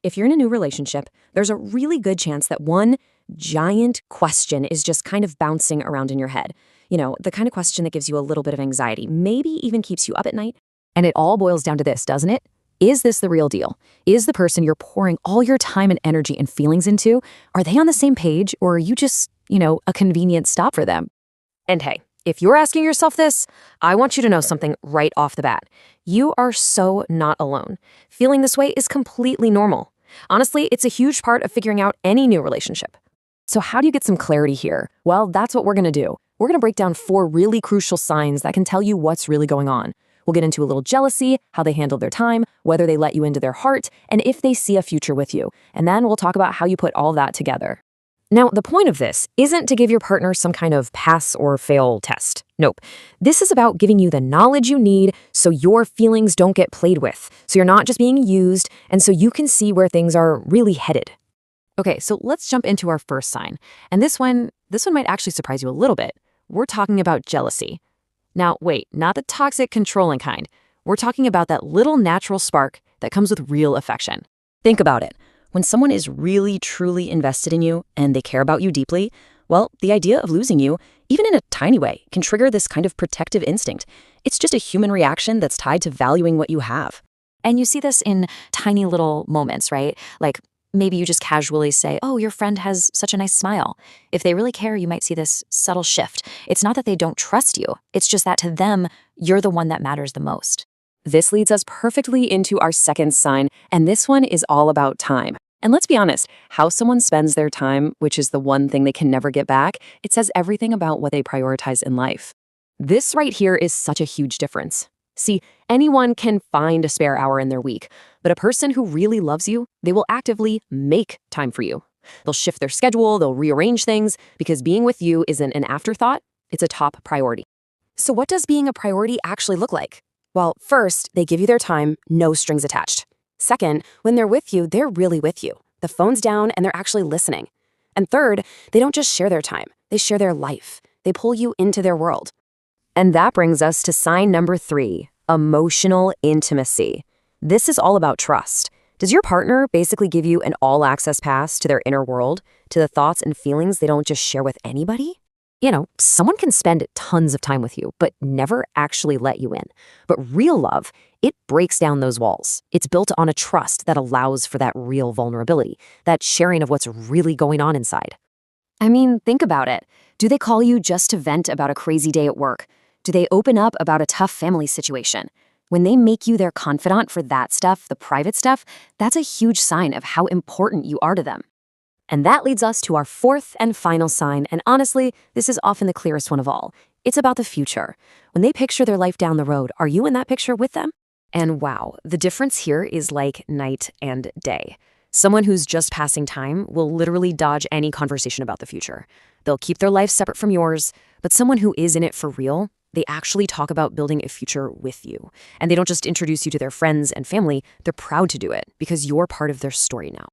if you're in a new relationship, there's a really good chance that one giant question is just kind of bouncing around in your head. You know, the kind of question that gives you a little bit of anxiety, maybe even keeps you up at night. And it all boils down to this, doesn't it? Is this the real deal? Is the person you're pouring all your time and energy and feelings into, are they on the same page, or are you just, a convenient stop for them? And hey, if you're asking yourself this, I want you to know something right off the bat. You are so not alone. Feeling this way is completely normal. Honestly, it's a huge part of figuring out any new relationship. So how do you get some clarity here? Well, that's what we're going to do. We're going to break down 4 really crucial signs that can tell you what's really going on. We'll get into a little jealousy, how they handle their time, whether they let you into their heart, and if they see a future with you. And then we'll talk about how you put all that together. Now, the point of this isn't to give your partner some kind of pass or fail test. Nope. This is about giving you the knowledge you need so your feelings don't get played with, so you're not just being used, and so you can see where things are really headed. Okay, so let's jump into our first sign. And this one might actually surprise you a little bit. We're talking about jealousy. Now, wait, not the toxic, controlling kind. We're talking about that little natural spark that comes with real affection. Think about it. When someone is really, truly invested in you and they care about you deeply, well, the idea of losing you, even in a tiny way, can trigger this kind of protective instinct. It's just a human reaction that's tied to valuing what you have. And you see this in tiny little moments, right? Like maybe you just casually say, oh, your friend has such a nice smile. If they really care, you might see this subtle shift. It's not that they don't trust you. It's just that to them, you're the one that matters the most. This leads us perfectly into our second sign, and this one is all about time. And let's be honest, how someone spends their time, which is the one thing they can never get back, it says everything about what they prioritize in life. This right here is such a huge difference. See, anyone can find a spare hour in their week, but a person who really loves you, they will actively make time for you. They'll shift their schedule, they'll rearrange things, because being with you isn't an afterthought, it's a top priority. So what does being a priority actually look like? Well, first, they give you their time, no strings attached. Second, when they're with you, they're really with you. The phone's down and they're actually listening. And third, they don't just share their time, they share their life. They pull you into their world. And that brings us to sign number 3, emotional intimacy. This is all about trust. Does your partner basically give you an all-access pass to their inner world, to the thoughts and feelings they don't just share with anybody? Someone can spend tons of time with you, but never actually let you in. But real love, it breaks down those walls. It's built on a trust that allows for that real vulnerability, that sharing of what's really going on inside. I mean, think about it. Do they call you just to vent about a crazy day at work? Do they open up about a tough family situation? When they make you their confidant for that stuff, the private stuff, that's a huge sign of how important you are to them. And that leads us to our 4th and final sign, and honestly, this is often the clearest one of all. It's about the future. When they picture their life down the road, are you in that picture with them? And wow, the difference here is like night and day. Someone who's just passing time will literally dodge any conversation about the future. They'll keep their life separate from yours, but someone who is in it for real, they actually talk about building a future with you. And they don't just introduce you to their friends and family, they're proud to do it because you're part of their story now.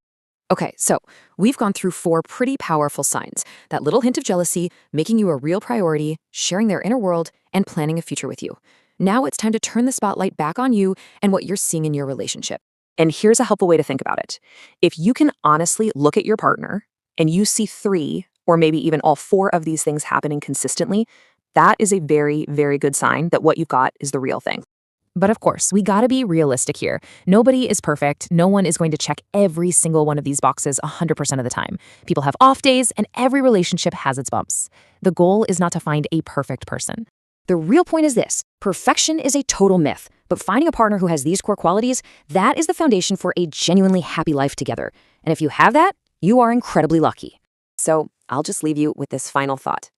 Okay, so we've gone through 4 pretty powerful signs. That little hint of jealousy, making you a real priority, sharing their inner world, and planning a future with you. Now it's time to turn the spotlight back on you and what you're seeing in your relationship. And here's a helpful way to think about it. If you can honestly look at your partner and you see 3 or maybe even all 4 of these things happening consistently, that is a very, very good sign that what you've got is the real thing. But of course, we gotta be realistic here. Nobody is perfect. No one is going to check every single one of these boxes 100% of the time. People have off days, and every relationship has its bumps. The goal is not to find a perfect person. The real point is this: perfection is a total myth, but finding a partner who has these core qualities, that is the foundation for a genuinely happy life together. And if you have that, you are incredibly lucky. So I'll just leave you with this final thought.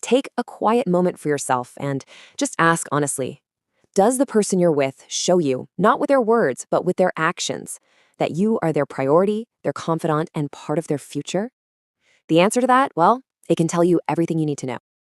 Take a quiet moment for yourself and just ask honestly, does the person you're with show you, not with their words, but with their actions, that you are their priority, their confidant, and part of their future? The answer to that, well, it can tell you everything you need to know.